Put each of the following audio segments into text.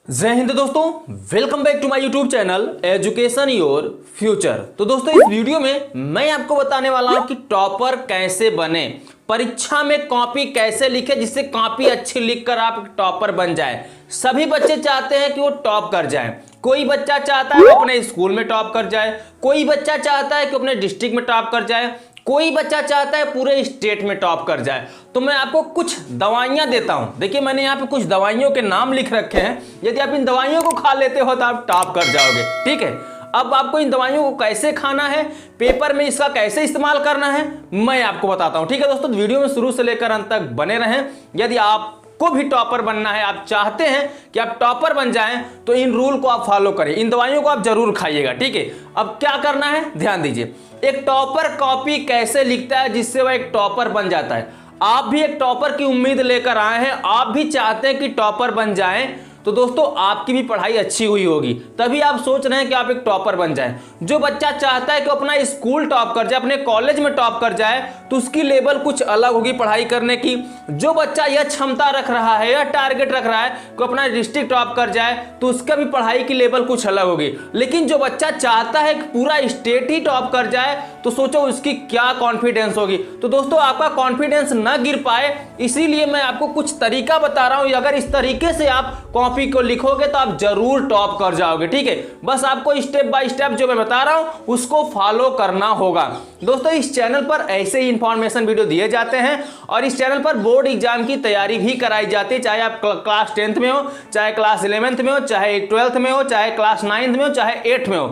जय हिंद दोस्तों, welcome back to my YouTube channel education your future. तो दोस्तों इस वीडियो में मैं आपको बताने वाला हूं कि टॉपर कैसे बने, परीक्षा में कॉपी कैसे लिखे जिससे कॉपी अच्छी लिखकर आप टॉपर बन जाए। सभी बच्चे चाहते हैं कि वो टॉप कर जाए। कोई बच्चा चाहता है वो अपने स्कूल में टॉप कर जाए, कोई बच्चा चाहता है कि अपने डिस्ट्रिक्ट में टॉप कर जाए, कोई बच्चा चाहता है पूरे स्टेट में टॉप कर जाए। तो मैं आपको कुछ दवाइयां देता हूं। देखिए मैंने यहाँ पे कुछ दवाइयों के नाम लिख रखे हैं। यदि आप इन दवाइयों को खा लेते हो तो आप टॉप कर जाओगे। ठीक है, अब आपको इन दवाइयों को कैसे खाना है, पेपर में इसका कैसे इस्तेमाल करना है, मैं आपको बताता हूं। ठीक है दोस्तों, वीडियो में शुरू से लेकर अंत तक बने रहें। यदि आपको भी टॉपर बनना है, आप चाहते हैं कि आप टॉपर बन जाएं, तो इन रूल को आप फॉलो करें, इन दवाइयों को आप जरूर खाइएगा। ठीक है, अब क्या करना है ध्यान दीजिए। एक टॉपर कॉपी कैसे लिखता है जिससे वह एक टॉपर बन जाता है। आप भी एक टॉपर की उम्मीद लेकर आए हैं, आप भी चाहते हैं कि टॉपर बन जाएं, तो दोस्तों आपकी भी पढ़ाई अच्छी हुई होगी, तभी आप सोच रहे हैं कि आप एक टॉपर बन जाएं। जो बच्चा चाहता है कि अपना स्कूल टॉप कर जाए, अपने कॉलेज में टॉप कर जाए, तो उसकी लेवल कुछ अलग होगी पढ़ाई करने की। जो बच्चा यह क्षमता रख रहा है, यह टारगेट रख रहा है कि अपना डिस्ट्रिक्ट टॉप कर जाए, तो उसका भी पढ़ाई की लेवल कुछ अलग होगी। लेकिन जो बच्चा चाहता है कि पूरा स्टेट ही टॉप कर जाए, तो सोचो उसकी क्या कॉन्फिडेंस होगी। तो दोस्तों आपका कॉन्फिडेंस न गिर पाए, इसीलिए मैं आपको कुछ तरीका बता रहा हूं। अगर इस तरीके से आप कॉपी को लिखोगे तो आप जरूर टॉप कर जाओगे। ठीक है, बस आपको स्टेप बाय स्टेप जो मैं बता रहा हूं उसको फॉलो करना होगा। दोस्तों इस चैनल पर ऐसे ही इंफॉर्मेशन वीडियो दिए जाते हैं और इस चैनल पर बोर्ड एग्जाम की तैयारी भी कराई जाती है, चाहे आप क्लास 10th में हो, चाहे क्लास 11th में हो, चाहे 12th में हो, चाहे क्लास 9th में हो, चाहे 8th में हो।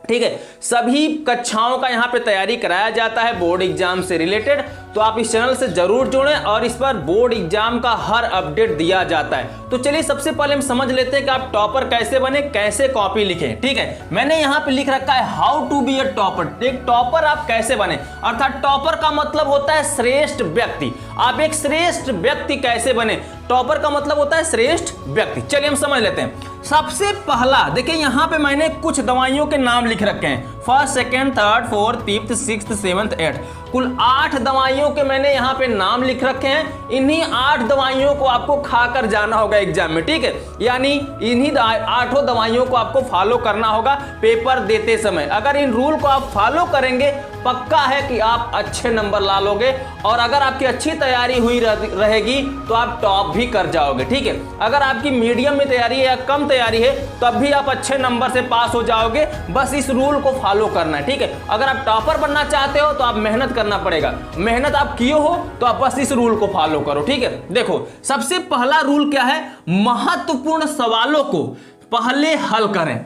ठीक है, सभी कक्षाओं का यहाँ पे तैयारी कराया जाता है बोर्ड एग्जाम से रिलेटेड। तो आप इस चैनल से जरूर जुड़ें और इस पर बोर्ड एग्जाम का हर अपडेट दिया जाता है। तो चलिए सबसे पहले हम समझ लेते हैं कि आप टॉपर कैसे बने, कैसे कॉपी लिखें। ठीक है, मैंने यहाँ पे लिख रखा है how to be a topper. एक टॉपर आप कैसे बने, अर्थात टॉपर का मतलब होता है श्रेष्ठ व्यक्ति। आप एक श्रेष्ठ व्यक्ति कैसे बने, टॉपर का मतलब होता है श्रेष्ठ व्यक्ति। चलिए हम समझ लेते हैं। सबसे पहला देखिए यहाँ पे मैंने कुछ दवाइयों के नाम लिख रखे हैं, first, second, third, fourth, fifth, sixth, seventh, 8th, कुल 8 दवाइयों के मैंने यहाँ पे नाम लिख रखे हैं। इन्हीं 8 दवाइयों को आपको खाकर जाना होगा एग्जाम में। ठीक है, यानी इन्हीं 8 दवाइयों को आपको फॉलो करना होगा पेपर देते समय। अगर इन रूल को आप फॉलो करेंगे, पक्का है कि आप अच्छे नंबर ला लोगे और अगर आपकी अच्छी तैयारी हुई रहेगी तो आप टॉप भी कर जाओगे। ठीक है, अगर आपकी मीडियम में तैयारी है या कम तैयारी है तब भी आप अच्छे नंबर से पास हो जाओगे। बस इस रूल को फॉलो करना है। ठीक है, अगर आप टॉपर बनना चाहते हो तो आप मेहनत करना पड़ेगा। मेहनत आप किए हो तो आप बस इस रूल को फॉलो करो। ठीक है, देखो सबसे पहला रूल क्या है, महत्वपूर्ण सवालों को पहले हल करें।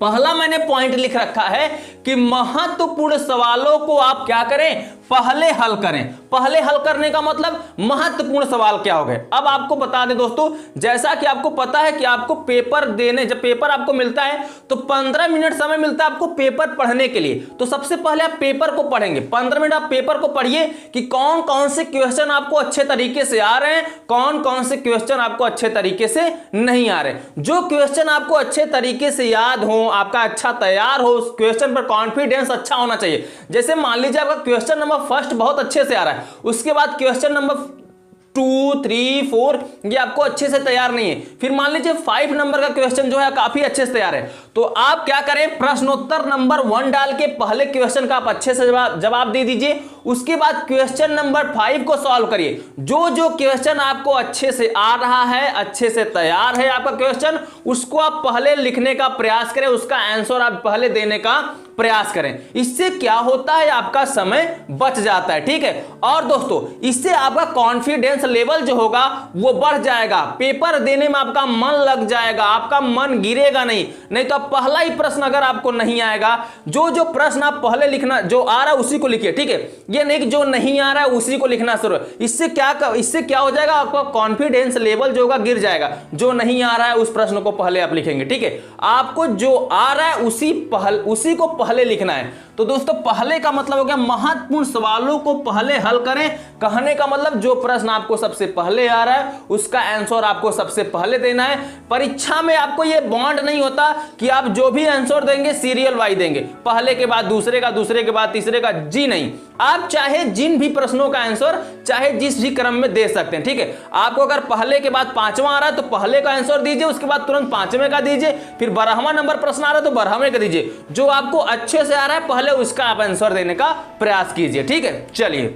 पहला मैंने पॉइंट लिख रखा है कि महत्वपूर्ण सवालों को आप क्या करें, पहले हल करें। पहले हल करने का मतलब महत्वपूर्ण सवाल क्या हो गए। अब आपको बता दें दोस्तों, जैसा कि आपको पता है कि आपको पेपर देने, जब पेपर आपको मिलता है तो 15 मिनट समय मिलता है आपको पेपर पढ़ने के लिए। तो सबसे पहले आप पेपर को पढ़ेंगे, 15 मिनट आप पेपर को पढ़िए कि कौन कौन से क्वेश्चन आपको अच्छे तरीके से आ रहे हैं, कौन कौन से क्वेश्चन आपको अच्छे तरीके से नहीं आ रहे। जो क्वेश्चन आपको अच्छे तरीके से याद हो, आपका अच्छा तैयार हो, उस क्वेश्चन पर कॉन्फिडेंस अच्छा होना चाहिए। जैसे मान लीजिए आपका क्वेश्चन नंबर फर्स्ट बहुत अच्छे से आ रहा है, उसके बाद क्वेश्चन नंबर 2, 3, 4 ये आपको अच्छे से तैयार नहीं है, फिर मान लीजिए 5 नंबर का क्वेश्चन जो है काफी अच्छे से तैयार है, तो आप क्या करें, प्रश्नोत्तर नंबर 1 डाल के पहले क्वेश्चन का आप अच्छे से जवाब दे दीजिए। उसके बाद क्वेश्चन नंबर 5 को सॉल्व करिए। जो जो क्वेश्चन आपको अच्छे से आ रहा है, अच्छे से तैयार है आपका क्वेश्चन, उसको आप पहले लिखने का प्रयास करें, उसका आंसर आप पहले देने का प्रयास करें। इससे क्या होता है, आपका समय बच जाता है। ठीक है, और दोस्तों इससे आपका कॉन्फिडेंस लेवल जो होगा वो बढ़ जाएगा, पेपर देने में आपका मन लग जाएगा, आपका मन गिरेगा नहीं तो पहला ही प्रश्न अगर आपको नहीं आएगा, जो प्रश्न आप पहले लिखना, जो आ रहा है उसी को लिखिए। ठीक है, ये नहीं कि जो नहीं आ रहा है उसी को लिखना शुरू। इससे क्या हो जाएगा, आपका कॉन्फिडेंस लेवल जो होगा गिर जाएगा। जो नहीं आ रहा है उस प्रश्न को पहले आप लिखेंगे। ठीक है, आपको जो आ रहा है उसी को पहले लिखना है। तो दोस्तों पहले का मतलब हो गया महत्वपूर्ण सवालों को पहले हल करें। कहने का मतलब जो प्रश्न आपको सबसे पहले आ रहा है उसका आंसर आपको सबसे पहले देना है। परीक्षा में आपको यह बॉन्ड नहीं होता कि आप जो भी आंसर देंगे सीरियल वाइज देंगे, पहले के बाद दूसरे का, दूसरे के बाद तीसरे का। जी नहीं, आप चाहे जिन भी प्रश्नों का आंसर चाहे जिस भी क्रम में दे सकते हैं। ठीक है, आपको अगर पहले के बाद पांचवा आ रहा है तो पहले का आंसर दीजिए, उसके बाद तुरंत पांचवें का दीजिए, फिर 12वां नंबर प्रश्न आ रहा है तो 12वें का दीजिए। जो आपको अच्छे से आ रहा है पहले उसका आप आंसर देने का प्रयास कीजिए। ठीक है, चलिए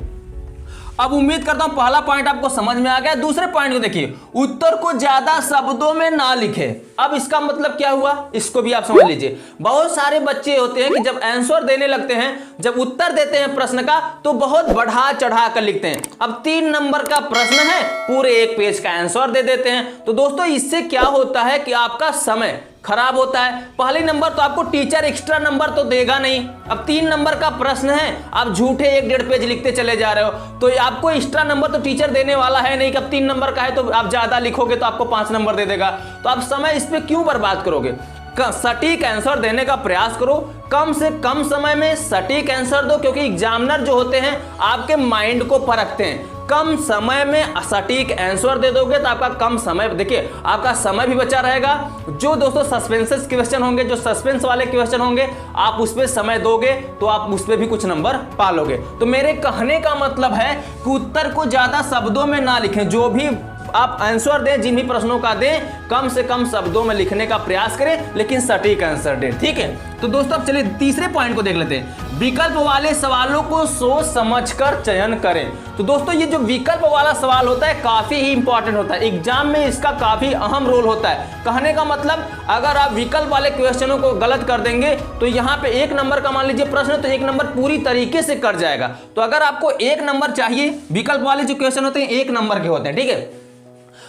अब उम्मीद करता हूं पहला पॉइंट आपको समझ में आ गया। दूसरे पॉइंट को देखिए, उत्तर को ज्यादा शब्दों में ना लिखे। अब इसका मतलब क्या हुआ, इसको भी आप समझ लीजिए। बहुत सारे बच्चे होते हैं कि जब आंसर देने लगते हैं, जब उत्तर देते हैं प्रश्न का, तो बहुत बढ़ा चढ़ा कर लिखते हैं। अब 3 नंबर का प्रश्न है, पूरे 1 पेज का आंसर दे देते हैं। तो दोस्तों इससे क्या होता है कि आपका समय खराब होता है। पहले नंबर तो आपको टीचर एक्स्ट्रा नंबर तो देगा नहीं। अब 3 नंबर का प्रश्न है, आप झूठे 1-1.5 पेज लिखते चले जा रहे हो, तो आपको एक्स्ट्रा नंबर तो टीचर देने वाला है नहीं कि अब 3 नंबर का है तो आप ज्यादा लिखोगे तो आपको 5 नंबर दे देगा। तो आप समय इस पे क्यों बर्बाद करोगे? सटीक आंसर देने का प्रयास करो, कम से कम समय में सटीक आंसर दो, क्योंकि एग्जामिनर जो होते हैं आपके माइंड को परखते हैं। कम समय में सटीक आंसर दे दोगे तो आपका कम समय, देखिए आपका समय भी बचा रहेगा। जो दोस्तों सस्पेंसेस क्वेश्चन होंगे, जो सस्पेंस वाले क्वेश्चन होंगे, आप उस पर समय दोगे तो आप उस पर भी कुछ नंबर पालोगे। तो मेरे कहने का मतलब है कि उत्तर को ज्यादा शब्दों में ना लिखें। जो भी आप आंसर दें, जिन भी प्रश्नों का दें, कम से कम शब्दों में लिखने का प्रयास करें, लेकिन सटीक आंसर दें। ठीक है, तो दोस्तों अब चलिए तीसरे पॉइंट को देख लेते हैं। विकल्प वाले सवालों को सोच समझकर चयन करें। तो दोस्तों ये जो विकल्प वाला सवाल होता है काफी ही इंपॉर्टेंट होता है, एग्जाम में इसका काफी अहम रोल होता है। कहने का मतलब अगर आप विकल्प वाले क्वेश्चनों को गलत कर देंगे तो यहाँ पे 1 नंबर का मान लीजिए प्रश्न, तो 1 नंबर पूरी तरीके से कट जाएगा। तो अगर आपको 1 नंबर चाहिए, विकल्प वाले जो क्वेश्चन होते हैं 1 नंबर के होते हैं। ठीक है,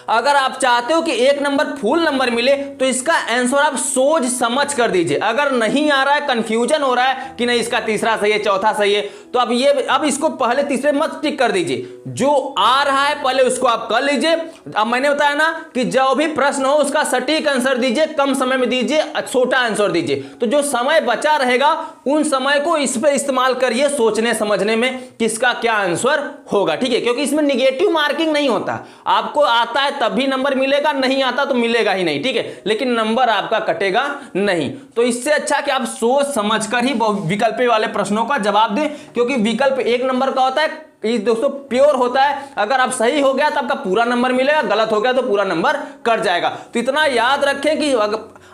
अगर आप चाहते हो कि 1 नंबर फुल नंबर मिले तो इसका आंसर आप सोच समझ कर दीजिए। अगर नहीं आ रहा है, कंफ्यूजन हो रहा है कि नहीं इसका तीसरा सही है, चौथा सही है, तो अब इसको पहले तीसरे मत टिक कर दीजिए। जो आ रहा है पहले उसको आप कर लीजिए। अब मैंने बताया ना कि जो भी प्रश्न हो उसका सटीक आंसर दीजिए, कम समय में दीजिए, छोटा आंसर दीजिए। तो जो समय बचा रहेगा उन समय को इस पर इस्तेमाल करिए सोचने समझने में किसका क्या आंसर होगा। ठीक है, क्योंकि इसमें निगेटिव मार्किंग नहीं होता। आपको आता है तभी नंबर मिलेगा, नहीं आता तो मिलेगा ही नहीं। ठीक है, लेकिन नंबर आपका कटेगा नहीं। तो इससे अच्छा कि आप सोच समझकर ही विकल्प वाले प्रश्नों का जवाब दें, क्योंकि विकल्प 1 नंबर का होता है, ये दोस्तों प्योर होता है। अगर आप सही हो गया तो आपका पूरा नंबर मिलेगा, गलत हो गया तो पूरा नंबर कट जाएगा। तो इतना याद रखें कि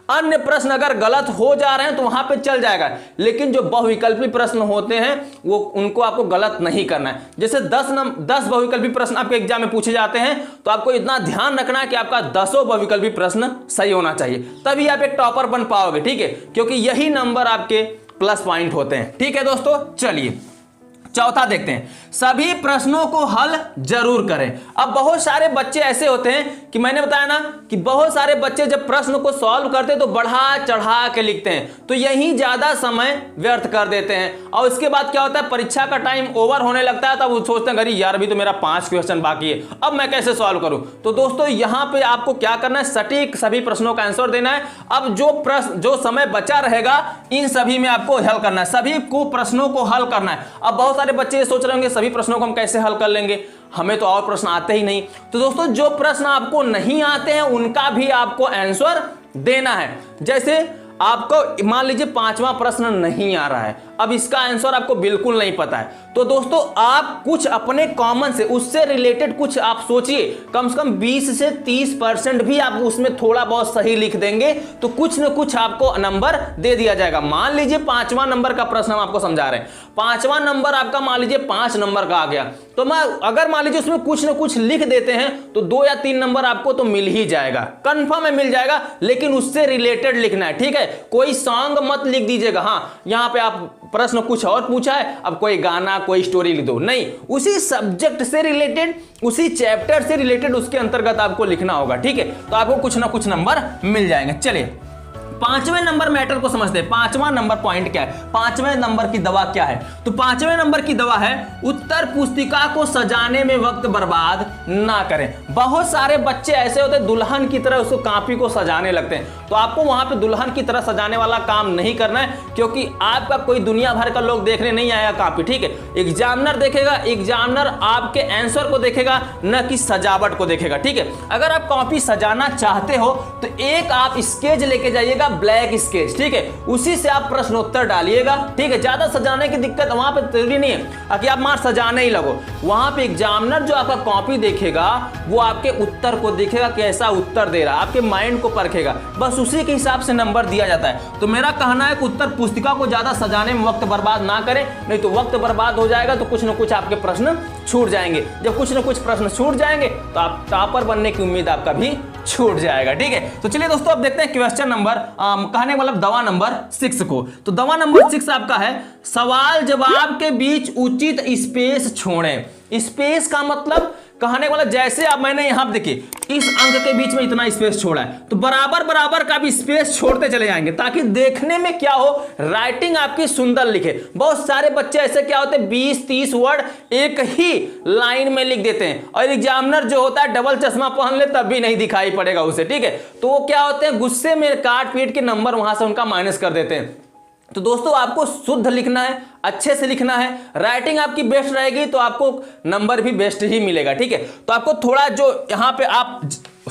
अन्य प्रश्न अगर गलत हो जा रहे हैं तो वहां पे चल जाएगा, लेकिन जो बहुविकल्पी प्रश्न होते हैं वो उनको आपको गलत नहीं करना है। जैसे 10 बहुविकल्पी प्रश्न आपके एग्जाम में पूछे जाते हैं तो आपको इतना ध्यान रखना है कि आपका 10 बहुविकल्पी प्रश्न सही होना चाहिए, तभी आप एक टॉपर बन पाओगे। ठीक है, क्योंकि यही नंबर आपके प्लस पॉइंट होते हैं। ठीक है दोस्तों, चलिए चौथा देखते हैं, सभी प्रश्नों को हल जरूर करें। अब बहुत सारे बच्चे ऐसे होते हैं कि मैंने बताया ना कि बहुत सारे बच्चे जब प्रश्न को सॉल्व करते हैं तो बढ़ा चढ़ा के लिखते हैं, तो यही ज्यादा समय व्यर्थ कर देते हैं। और उसके बाद क्या होता है, परीक्षा का टाइम ओवर होने लगता है, तब वो सोचते हैं अरे यार अभी तो मेरा 5 क्वेश्चन बाकी है, अब मैं कैसे सॉल्व करूं। तो दोस्तों यहाँ पे आपको क्या करना है, सटीक सभी प्रश्नों का आंसर देना है। अब जो समय बचा रहेगा इन सभी में आपको हल करना है, सभी को प्रश्नों को हल करना है। अब बहुत सारे बच्चे ये सोच रहे होंगे सभी प्रश्नों को हम कैसे हल कर लेंगे, हमें तो और प्रश्न आते ही नहीं। तो दोस्तों जो प्रश्न आपको नहीं आते हैं उनका भी आपको आंसर देना है। जैसे आपको मान लीजिए 5वां प्रश्न नहीं आ रहा है, अब इसका आंसर आपको बिल्कुल नहीं पता है, तो दोस्तों आप कुछ अपने कॉमन से उससे रिलेटेड कुछ आप सोचिए, कम से कम 20 से 30% भी आप उसमें थोड़ा बहुत सही लिख देंगे तो कुछ न कुछ आपको नंबर दे दिया जाएगा। मान लीजिए 5वां नंबर का प्रश्न हम आपको समझा रहे हैं, 5वां नंबर आपका मान लीजिए 5 नंबर का आ गया, तो मैं अगर मान लीजिए उसमें कुछ न कुछ लिख देते हैं तो 2 या 3 नंबर आपको तो मिल ही जाएगा, कंफर्म है मिल जाएगा, लेकिन उससे रिलेटेड लिखना है। ठीक है, कोई सॉन्ग मत लिख दीजिएगा, हाँ यहाँ पे आप प्रश्न कुछ और पूछा है, अब कोई गाना कोई स्टोरी लिख दो, नहीं, उसी सब्जेक्ट से रिलेटेड उसी चैप्टर से रिलेटेड उसके अंतर्गत आपको लिखना होगा। ठीक है, तो आपको कुछ ना कुछ नंबर मिल जाएंगे। चलिए पांचवें नंबर मैटर को समझते हैं। पांचवां नंबर पॉइंट क्या है, पांचवें नंबर की दवा क्या है? तो पांचवें नंबर की दवा है उत्तर पुस्तिका को सजाने में वक्त बर्बाद ना करें। बहुत सारे बच्चे ऐसे होते हैं दुल्हन की तरह उसको कॉपी को सजाने लगते हैं, तो आपको वहां पे दुल्हन की तरह सजाने वाला काम नहीं करना है, क्योंकि आपका कोई दुनिया भर का लोग देखने नहीं आया कॉपी, ठीक है। एग्जामिनर देखेगा, एग्जामिनर आपके आंसर को देखेगा, न कि सजावट को देखेगा, ठीक है। अगर आप कॉपी सजाना चाहते हो तो एक आप स्केच लेके जाइएगा, ब्लैक स्केच, ठीक है, उसी से आप प्रश्नोत्तर डालिएगा, ठीक है। ज्यादा सजाने की दिक्कत वहां पे जरूरी नहीं है कि आप मार सजाने ही लगो। वहां पे एग्जामिनर जो आपका कॉपी देखेगा वो आपके उत्तर को देखेगा, कैसा उत्तर दे रहा है, आपके माइंड को परखेगा, बस उसी के हिसाब से नंबर दिया जाता है। तो मेरा कहना है कि उत्तर पुस्तिका को ज्यादा सजाने में वक्त बर्बाद ना करें, नहीं तो वक्त बर्बाद हो जाएगा तो कुछ न कुछ आपके प्रश्न छूट जाएंगे। जब कुछ न कुछ प्रश्न छूट जाएंगे तो आप टॉपर बनने की उम्मीद आपका भी छूट जाएगा, ठीक है। तो चलिए दोस्तों अब देखते हैं क्वेश्चन नंबर कहने मतलब दवा नंबर 6 को। तो दवा नंबर 6 आपका है सवाल जवाब के बीच उचित स्पेस छोड़ें। स्पेस का मतलब कहने वाला जैसे अब मैंने यहां देखिए इस अंक के बीच में इतना स्पेस छोड़ा है, तो बराबर बराबर का भी स्पेस छोड़ते चले जाएंगे ताकि देखने में क्या हो, राइटिंग आपकी सुंदर लिखे। बहुत सारे बच्चे ऐसे क्या होते हैं 20-30 वर्ड एक ही लाइन में लिख देते हैं, और एग्जामिनर जो होता है डबल चश्मा पहन ले तब भी नहीं दिखाई पड़ेगा उसे, ठीक है। तो वो क्या होते हैं गुस्से में काट पीट के नंबर वहां से उनका माइनस कर देते हैं। तो दोस्तों आपको शुद्ध लिखना है, अच्छे से लिखना है, राइटिंग आपकी बेस्ट रहेगी तो आपको नंबर भी बेस्ट ही मिलेगा, ठीक है। तो आपको थोड़ा जो यहाँ पे आप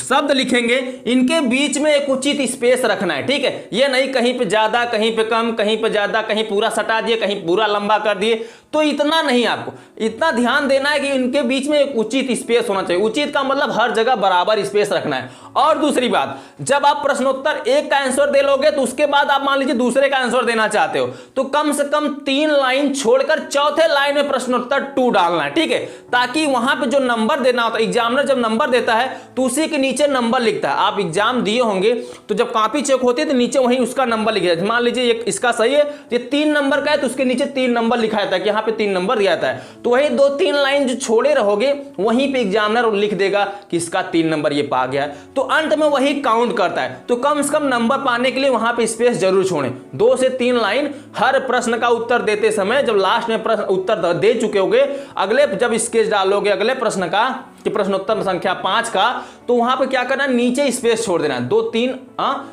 शब्द लिखेंगे इनके बीच में एक उचित स्पेस रखना है, ठीक है। ये नहीं कहीं पे ज्यादा कहीं पे कम, कहीं पे ज्यादा, कहीं पूरा सटा दिए, कहीं पूरा लंबा कर दिए, तो इतना नहीं, आपको इतना ध्यान देना है कि इनके बीच में एक उचित स्पेस होना चाहिए। उचित का मतलब हर जगह बराबर स्पेस रखना है। और दूसरी बात, जब आप प्रश्नोत्तर एक का आंसर दे लोगे तो उसके बाद आप मान लीजिए दूसरे का आंसर देना चाहते हो तो कम से कम 3 लाइन छोड़कर चौथे लाइन में प्रश्नोत्तर 2 डालना है, ठीक है, ताकि वहां पे जो नंबर देना होता है, एग्जामिनर जब नंबर देता है तो उसी के नीचे नंबर लिखता है। आप एग्जाम दिए होंगे तो जब कॉपी चेक होती है तो नीचे वहीं उसका नंबर लिखा जाता है। मान लीजिए इसका सही है, ये 3 नंबर का है तो उसके नीचे 3 नंबर लिखा जाता है कि यहाँ पे 3 नंबर दिया जाता है। तो वही 2-3 लाइन जो छोड़े रहोगे वहीं पे एग्जामिनर लिख देगा कि इसका 3 नंबर ये पा गया है, तो अंत में वही काउंट करता है। तो कम से कम नंबर पाने के लिए वहां पे स्पेस जरूर छोड़ें। 2 से 3 लाइन हर प्रश्न का उत्तर देते समय, जब लास्ट में प्रश्न उत्तर दे चुके होगे, अगले जब स्केच डालोगे अगले प्रश्न का कि प्रश्नोत्तर संख्या 5 का, तो वहां पे क्या करना है नीचे स्पेस छोड़ देना है, 2-3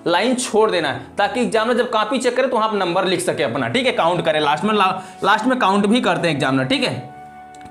लाइन छोड़ देना है ताकि एग्जामिनर जब कॉपी चेक करे तो वहां पे नंबर लिख सके अपना, ठीक है, काउंट करे लास्ट में काउंट भी करते हैं एग्जामिनर, ठीक है।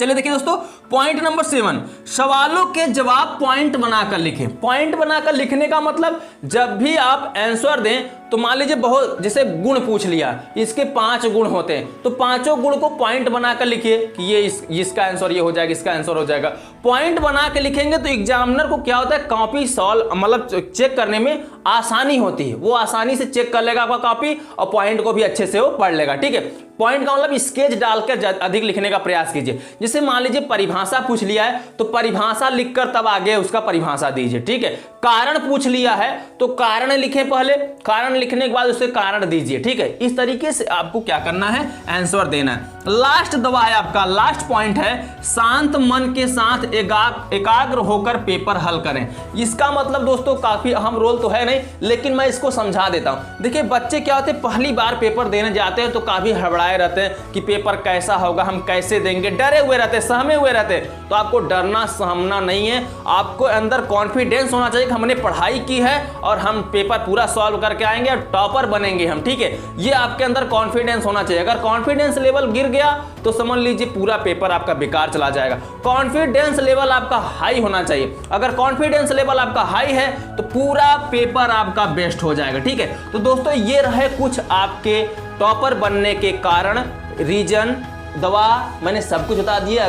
चलिए देखिए दोस्तों पॉइंट नंबर 7, सवालों के जवाब पॉइंट बनाकर लिखें। पॉइंट बनाकर लिखने का मतलब जब भी आप आंसर दें तो मान लीजिए बहुत जैसे गुण पूछ लिया, इसके 5 गुण होते हैं तो 5 गुण को पॉइंट बनाकर लिखिए कि ये इसका आंसर ये हो जाएगा, इसका आंसर हो जाएगा। पॉइंट बना के लिखेंगे तो एग्जामिनर को क्या होता है कॉपी सॉल्व मतलब चेक करने में आसानी होती है, वो आसानी से चेक कर लेगा आपका कॉपी और पॉइंट को भी अच्छे से वो पढ़ लेगा, ठीक है। पॉइंट का मतलब स्केच डालकर अधिक लिखने का प्रयास कीजिए। जैसे मान लीजिए परिभाषा पूछ लिया है तो परिभाषा लिखकर तब आगे उसका परिभाषा दीजिए, ठीक है। कारण पूछ लिया है तो कारण लिखें पहले, कारण लिखने के बाद उसे कारण दीजिए, ठीक है। इस तरीके से आपको क्या करना है आंसर देना है। लास्ट दवा है आपका, लास्ट पॉइंट है शांत मन के साथ एकाग्र होकर पेपर हल करें। इसका मतलब दोस्तों काफी अहम रोल तो है नहीं, लेकिन मैं इसको समझा देता हूं। देखिए बच्चे क्या होते हैं पहली बार पेपर देने जाते हैं तो काफी हड़बड़ाए रहते हैं कि पेपर कैसा होगा, हम कैसे देंगे, डरे हुए रहते हैं, सहमे हुए रहते हैं। तो आपको डरना सहमना नहीं है, आपको अंदर कॉन्फिडेंस होना चाहिए कि हमने पढ़ाई की है और हम पेपर पूरा सॉल्व करके आएंगे और टॉपर बनेंगे हम, ठीक है। ये आपके अंदर कॉन्फिडेंस होना चाहिए। अगर कॉन्फिडेंस लेवल गिर गया तो समझ लीजिए पूरा पेपर आपका बेकार चला जाएगा। कॉन्फिडेंस लेवल आपका हाई होना चाहिए। अगर कॉन्फिडेंस लेवल आपका हाई है तो पूरा पेपर आपका बेस्ट हो जाएगा, ठीक है। तो दोस्तों ये रहे कुछ आपके टॉपर बनने के कारण, रीजन, दवा मैंने सब कुछ बता दिया।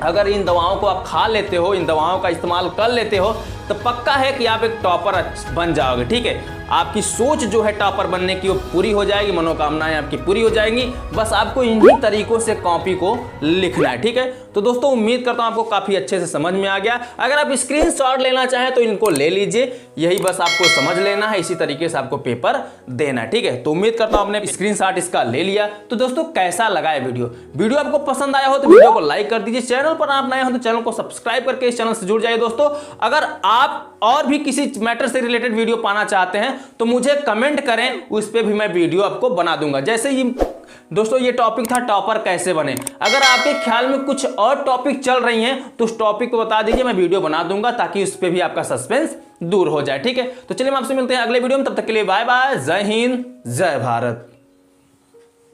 अगर इन दवाओं को आप खा लेते हो, इन दवाओं का इस्तेमाल कर लेते हो तो पक्का है कि आप एक टॉपर बन जाओगे, ठीक है। आपकी सोच जो है टॉपर बनने की वो पूरी हो जाएगी, मनोकामनाएं आपकी पूरी हो जाएंगी। बस आपको इन्हीं तरीकों से कॉपी को लिखना है, ठीक है। तो दोस्तों उम्मीद करता हूं आपको काफी अच्छे से समझ में आ गया। अगर आप स्क्रीनशॉट लेना चाहें तो इनको ले लीजिए, यही बस आपको समझ लेना है, इसी तरीके से आपको पेपर देना है, ठीक है। तो उम्मीद करता हूं आपने स्क्रीनशॉट इसका ले लिया। तो दोस्तों कैसा लगा है वीडियो आपको पसंद आया हो तो वीडियो को लाइक कर दीजिए, चैनल पर आप नए हो तो चैनल को सब्सक्राइब करके इस चैनल से जुड़ जाइए। दोस्तों अगर आप और भी किसी मैटर से रिलेटेड वीडियो पाना चाहते हैं तो मुझे कमेंट करें, उस पर भी मैं वीडियो आपको बना दूंगा। जैसे ही दोस्तों ये टॉपिक था टॉपर कैसे बने, अगर आपके ख्याल में कुछ और टॉपिक चल रही हैं तो उस टॉपिक को बता दीजिए, मैं वीडियो बना दूंगा ताकि उस पर भी आपका सस्पेंस दूर हो जाए, ठीक है। तो चलिए हम आपसे मिलते हैं अगले वीडियो में, तब तक के लिए बाय बाय, जय हिंद जय भारत।